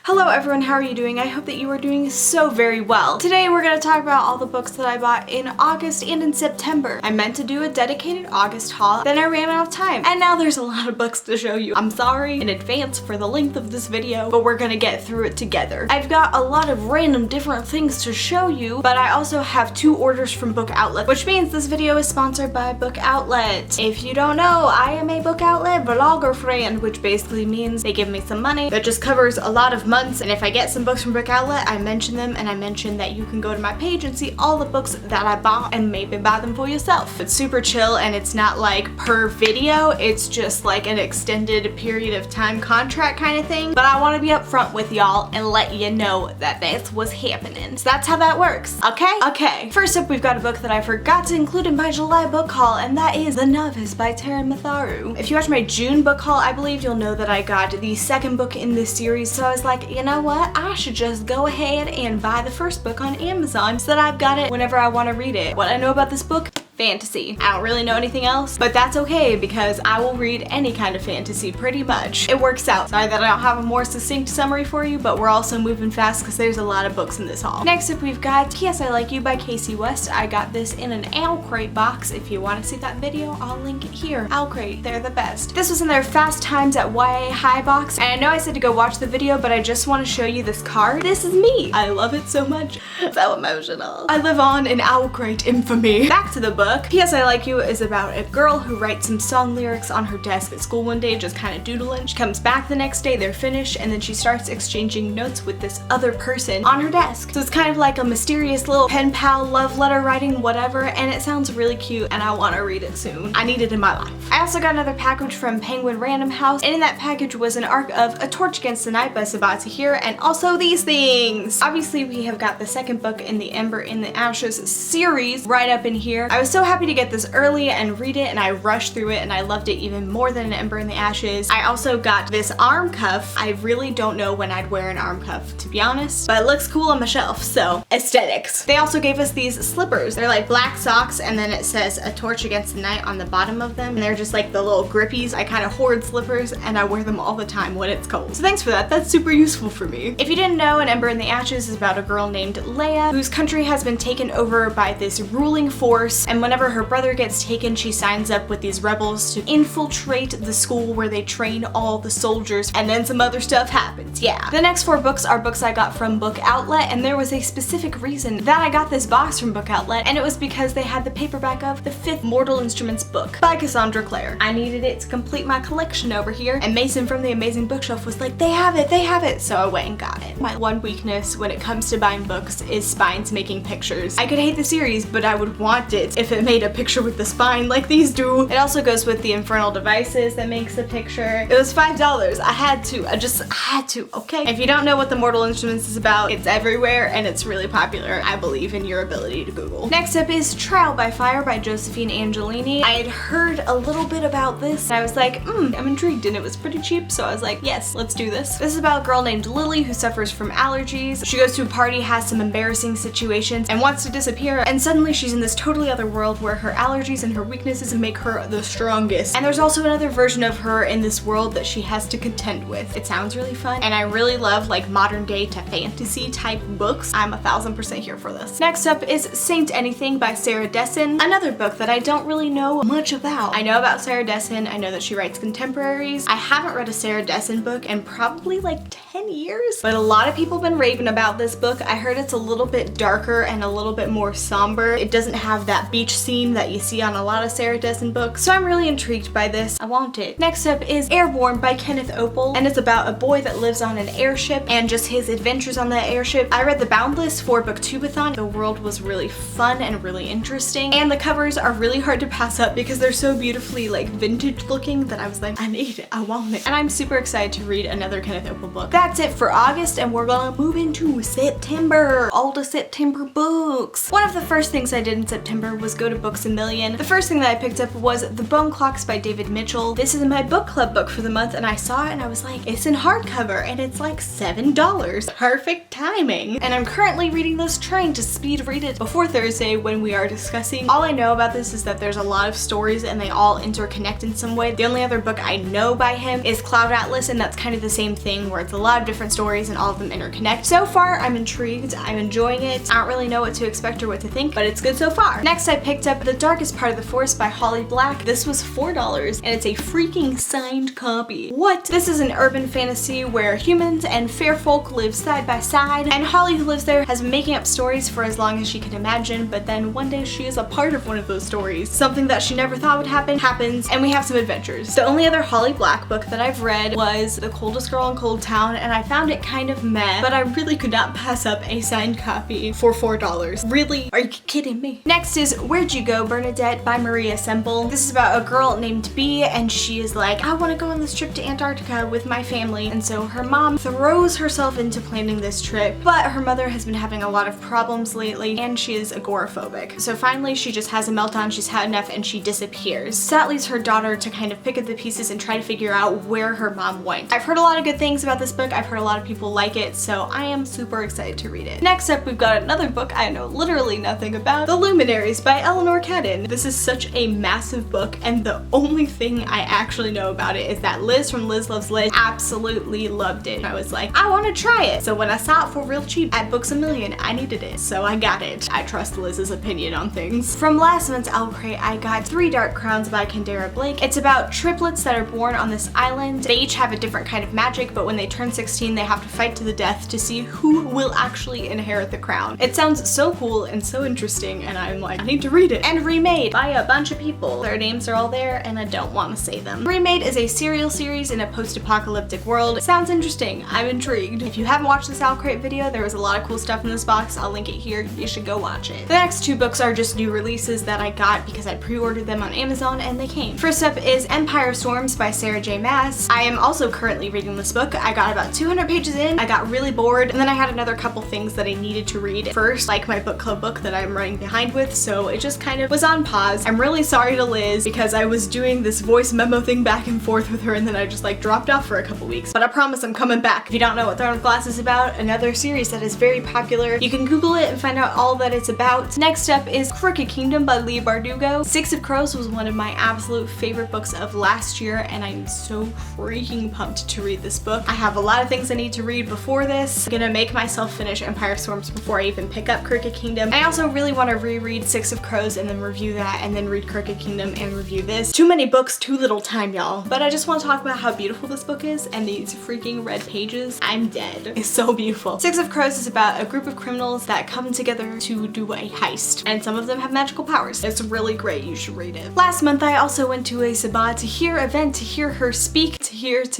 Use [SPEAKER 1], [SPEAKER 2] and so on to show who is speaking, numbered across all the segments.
[SPEAKER 1] Hello everyone, how are you doing? I hope that you are doing so very well. Today we're going to talk about all the books that I bought in August and in September. I meant to do a dedicated August haul, then I ran out of time. And now there's a lot of books to show you. I'm sorry in advance for the length of this video, but we're going to get through it together. I've got a lot of random different things to show you, but I also have 2 orders from Book Outlet, which means this video is sponsored by Book Outlet. If you don't know, I am a Book Outlet vlogger friend, which basically means they give me some money that just covers a lot of money. And if I get some books from Book Outlet, I mention them, and I mention that you can go to my page and see all the books that I bought and maybe buy them for yourself. It's super chill and it's not like per video, it's just like an extended period of time contract kind of thing. But I want to be upfront with y'all and let you know that that's what's happening. So that's how that works, okay? Okay, first up we've got a book that I forgot to include in my July book haul, and that is The Novice by Taryn Matharu. If you watch my June book haul, I believe you'll know that I got the second book in this series, so I was like, you know what? I should just go ahead and buy the first book on Amazon so that I've got it whenever I want to read it. What I know about this book? Fantasy. I don't really know anything else, but that's okay because I will read any kind of fantasy pretty much. It works out. Sorry that I don't have a more succinct summary for you, but we're also moving fast because there's a lot of books in this haul. Next up we've got P.S. I Like You by Casey West. I got this in an Owl Crate box. If you want to see that video, I'll link it here. Owl Crate, they're the best. This was in their Fast Times at YA High box, and I know I said to go watch the video, but I just want to show you this card. This is me. I love it so much. So emotional. I live on in Owl Crate infamy. Back to the book. P.S. I Like You is about a girl who writes some song lyrics on her desk at school one day, just kind of doodling. She comes back the next day, they're finished, and then she starts exchanging notes with this other person on her desk. So it's kind of like a mysterious little pen pal love letter writing whatever, and it sounds really cute and I want to read it soon. I need it in my life. I also got another package from Penguin Random House, and in that package was an arc of A Torch Against the Night by Sabat Tahir, and also these things. Obviously we have got the second book in the Ember in the Ashes series right up in here. I was so happy to get this early and read it, and I rushed through it and I loved it even more than An Ember in the Ashes. I also got this arm cuff. I really don't know when I'd wear an arm cuff, to be honest, but it looks cool on my shelf, so aesthetics. They also gave us these slippers. They're like black socks, and then it says A Torch Against the Night on the bottom of them, and they're just like the little grippies. I kind of hoard slippers and I wear them all the time when it's cold. So thanks for that. That's super useful for me. If you didn't know, An Ember in the Ashes is about a girl named Leia whose country has been taken over by this ruling force, and whenever her brother gets taken, she signs up with these rebels to infiltrate the school where they train all the soldiers, and then some other stuff happens. Yeah. The next 4 books are books I got from Book Outlet, and there was a specific reason that I got this box from Book Outlet, and it was because they had the paperback of the 5th Mortal Instruments book by Cassandra Clare. I needed it to complete my collection over here, and Mason from the Amazing Bookshelf was like, they have it, so I went and got it. My one weakness when it comes to buying books is spines making pictures. I could hate the series, but I would want it if it made a picture with the spine like these do. It also goes with the Infernal Devices that makes the picture. It was $5. I had to, okay? If you don't know what the Mortal Instruments is about, it's everywhere and it's really popular. I believe in your ability to Google. Next up is Trial by Fire by Josephine Angelini. I had heard a little bit about this and I was like, I'm intrigued, and it was pretty cheap, so I was like, yes, let's do this. This is about a girl named Lily who suffers from allergies. She goes to a party, has some embarrassing situations, and wants to disappear, and suddenly she's in this totally other world where her allergies and her weaknesses make her the strongest. And there's also another version of her in this world that she has to contend with. It sounds really fun, and I really love like modern day to fantasy type books. I'm 1000% here for this. Next up is Saint Anything by Sarah Dessen, another book that I don't really know much about. I know about Sarah Dessen. I know that she writes contemporaries. I haven't read a Sarah Dessen book in probably like 10 years, but a lot of people have been raving about this book. I heard it's a little bit darker and a little bit more somber. It doesn't have that beach scene that you see on a lot of Sarah Dessen books, so I'm really intrigued by this. I want it. Next up is Airborne by Kenneth Opel, and it's about a boy that lives on an airship and just his adventures on that airship. I read the Boundless for Booktubeathon. The world was really fun and really interesting, and the covers are really hard to pass up because they're so beautifully like vintage looking that I was like, I need it, I want it. And I'm super excited to read another Kenneth Opel book. That's it for August, and we're gonna move into September. All the September books. One of the first things I did in September was go to Books A Million. The first thing that I picked up was The Bone Clocks by David Mitchell. This is my book club book for the month, and I saw it and I was like, it's in hardcover and it's like $7. Perfect timing. And I'm currently reading this, trying to speed read it before Thursday when we are discussing. All I know about this is that there's a lot of stories and they all interconnect in some way. The only other book I know by him is Cloud Atlas, and that's kind of the same thing where it's a lot of different stories and all of them interconnect. So far, I'm intrigued. I'm enjoying it. I don't really know what to expect or what to think, but it's good so far. Next, I picked up The Darkest Part of the Forest by Holly Black. This was $4 and it's a freaking signed copy. What? This is an urban fantasy where humans and fair folk live side by side, and Holly, who lives there, has been making up stories for as long as she can imagine, but then one day she is a part of one of those stories. Something that she never thought would happen happens, and we have some adventures. The only other Holly Black book that I've read was The Coldest Girl in Cold Town, and I found it kind of meh, but I really could not pass up a signed copy for $4. Really? Are you kidding me? Next is Where'd You Go, Bernadette by Maria Semple. This is about a girl named Bee, and she is like, I want to go on this trip to Antarctica with my family, and so her mom throws herself into planning this trip, but her mother has been having a lot of problems lately, and she is agoraphobic. So finally she just has a meltdown, she's had enough, and she disappears. So that leaves her daughter to kind of pick up the pieces and try to figure out where her mom went. I've heard a lot of good things about this book, I've heard a lot of people like it, so I am super excited to read it. Next up, we've got another book I know literally nothing about, The Luminaries by Eleanor Cadden. This is such a massive book, and the only thing I actually know about it is that Liz from Liz Loves Liz absolutely loved it. I was like, I want to try it. So when I saw it for real cheap at Books A Million, I needed it, so I got it. I trust Liz's opinion on things. From last month's Owl Crate, I got Three Dark Crowns by Kendara Blake. It's about triplets that are born on this island. They each have a different kind of magic, but when they turn 16, they have to fight to the death to see who will actually inherit the crown. It sounds so cool and so interesting, and I'm like, I need to read it. And remade by a bunch of people. Their names are all there, and I don't want to say them. Remade is a serial series in a post-apocalyptic world. Sounds interesting. I'm intrigued. If you haven't watched this Owl Crate video, there was a lot of cool stuff in this box. I'll link it here. You should go watch it. The next two books are just new releases that I got because I pre-ordered them on Amazon and they came. First up is Empire Storms by Sarah J. Maas. I am also currently reading this book. I got about 200 pages in, I got really bored, and then I had another couple things that I needed to read first, like my book club book that I'm running behind with, so it just kind of was on pause. I'm really sorry to Liz because I was doing this voice memo thing back and forth with her, and then I just like dropped off for a couple weeks, but I promise I'm coming back. If you don't know what Throne of Glass is about, another series that is very popular, you can Google it and find out all that it's about. Next up is Crooked Kingdom by Leigh Bardugo. Six of Crows was one of my absolute favorite books of last year, and I'm so freaking pumped to read this book. I have a lot of things I need to read before this. I'm gonna make myself finish Empire Storms before I even pick up Crooked Kingdom. I also really want to reread Six of Crows and then review that, and then read Crooked Kingdom and review this. Too many books, too little time, y'all. But I just want to talk about how beautiful this book is, and these freaking red pages. I'm dead. It's so beautiful. Six of Crows is about a group of criminals that come together to do a heist, and some of them have magical powers. It's really great. You should read it. Last month, I also went to a Sabah to hear event to hear her speak. To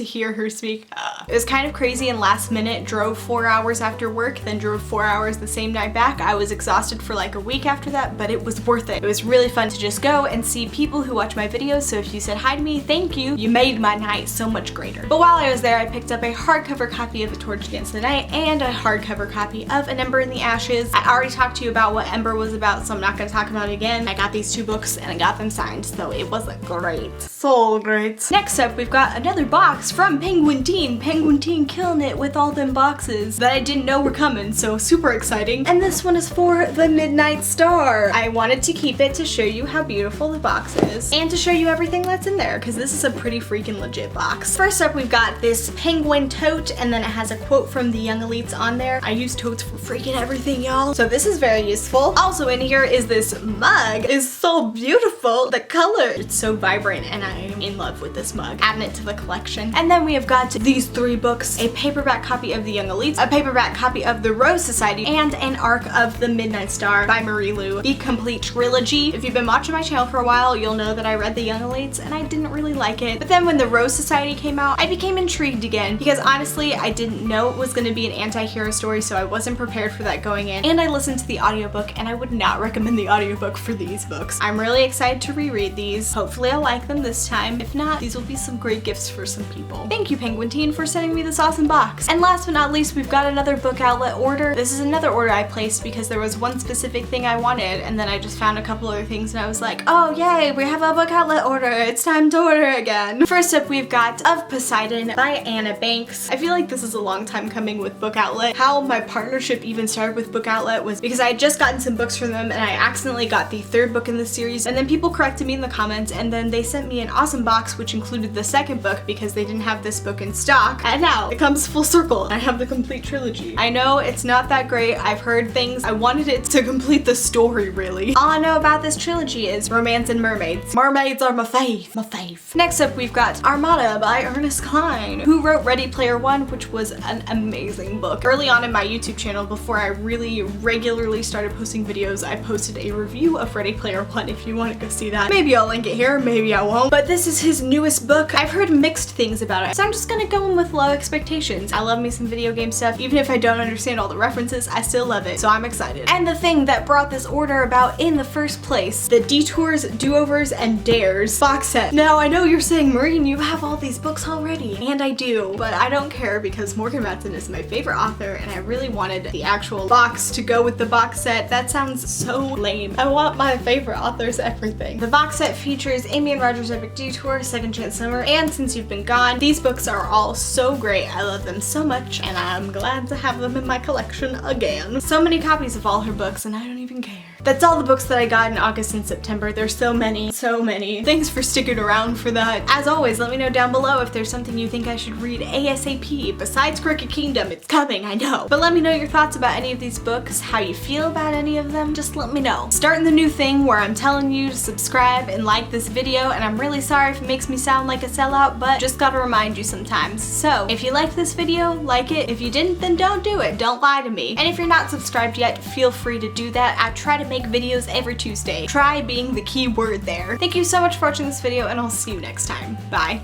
[SPEAKER 1] hear her speak. It was kind of crazy and last minute. Drove 4 hours after work, then drove 4 hours the same night back. I was exhausted for like a week after that, but it was worth it. It was really fun to just go and see people who watch my videos, so if you said hi to me, thank you. You made my night so much greater. But while I was there, I picked up a hardcover copy of A Torch Against the Night and a hardcover copy of An Ember in the Ashes. I already talked to you about what Ember was about, so I'm not gonna talk about it again. I got these two books and I got them signed, so it was like great. So great. Next up, we've got another box from Penguin Teen. Penguin Teen killing it with all them boxes that I didn't know were coming, so super exciting. And this one is for The Midnight Star. I wanted to keep it to show you how beautiful the box is and to show you everything that's in there, because this is a pretty freaking legit box. First up, we've got this penguin tote, and then it has a quote from the Young Elites on there. I use totes for freaking everything, y'all, so this is very useful. Also in here is this mug. It's so beautiful. The color, it's so vibrant, and I am in love with this mug. Adding it to the collection. And then we have got these three books: a paperback copy of The Young Elites, a paperback copy of The Rose Society, and an arc of The Midnight Star by Marie Lu, the complete trilogy. If you've been watching my channel for a while, you'll know that I read The Young Elites and I didn't really like it. But then when The Rose Society came out, I became intrigued again, because honestly, I didn't know it was going to be an anti-hero story, so I wasn't prepared for that going in. And I listened to the audiobook, and I would not recommend the audiobook for these books. I'm really excited to reread these. Hopefully I'll like them this this time. If not, these will be some great gifts for some people. Thank you, Penguin Teen, for sending me this awesome box. And last but not least, we've got another book outlet order. This is another order I placed because there was one specific thing I wanted, and then I just found a couple other things and I was like, oh yay, we have a book outlet order. It's time to order again. First up, we've got Of Poseidon by Anna Banks. I feel like this is a long time coming with book outlet. How my partnership even started with book outlet was because I had just gotten some books from them and I accidentally got the third book in the series, and then people corrected me in the comments, and then they sent me an awesome box which included the second book because they didn't have this book in stock, and now it comes full circle. I have the complete trilogy. I know it's not that great. I've heard things. I wanted it to complete the story, really. All I know about this trilogy is romance and mermaids. Mermaids are my fave. My fave. Next up, we've got Armada by Ernest Cline, who wrote Ready Player One, which was an amazing book. Early on in my YouTube channel, before I really regularly started posting videos, I posted a review of Ready Player One if you want to go see that. Maybe I'll link it here, maybe I won't. But this is his newest book. I've heard mixed things about it, so I'm just gonna go in with low expectations. I love me some video game stuff. Even if I don't understand all the references, I still love it, so I'm excited. And the thing that brought this order about in the first place, the Detours, Do-Overs, and Dares box set. Now, I know you're saying, Maureen, you have all these books already. And I do, but I don't care because Morgan Matson is my favorite author, and I really wanted the actual box to go with the box set. That sounds so lame. I want my favorite authors everything. The box set features Amy and Roger's Epic Detour, Second Chance Summer, and Since You've Been Gone. These books are all so great. I love them so much, and I'm glad to have them in my collection again. So many copies of all her books, and I don't even care. That's all the books that I got in August and September. There's so many, so many. Thanks for sticking around for that. As always, let me know down below if there's something you think I should read ASAP. Besides Crooked Kingdom, it's coming, I know. But let me know your thoughts about any of these books, how you feel about any of them. Just let me know. Starting the new thing where I'm telling you to subscribe and like this video, and I'm really sorry if it makes me sound like a sellout, but just gotta remind you sometimes. So if you liked this video, like it. If you didn't, then don't do it. Don't lie to me. And if you're not subscribed yet, feel free to do that. I try to make videos every Tuesday. Try being the key word there. Thank you so much for watching this video, and I'll see you next time. Bye.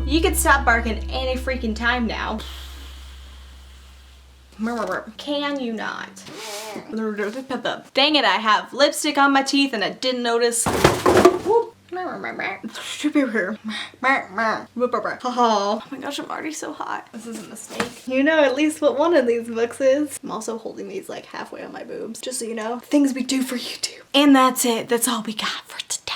[SPEAKER 1] You can stop barking any freaking time now. Can you not? Dang it, I have lipstick on my teeth and I didn't notice. Oh my gosh, I'm already so hot. This is a mistake. You know at least what one of these books is. I'm also holding these like halfway on my boobs, just so you know. Things we do for YouTube. And that's it. That's all we got for today.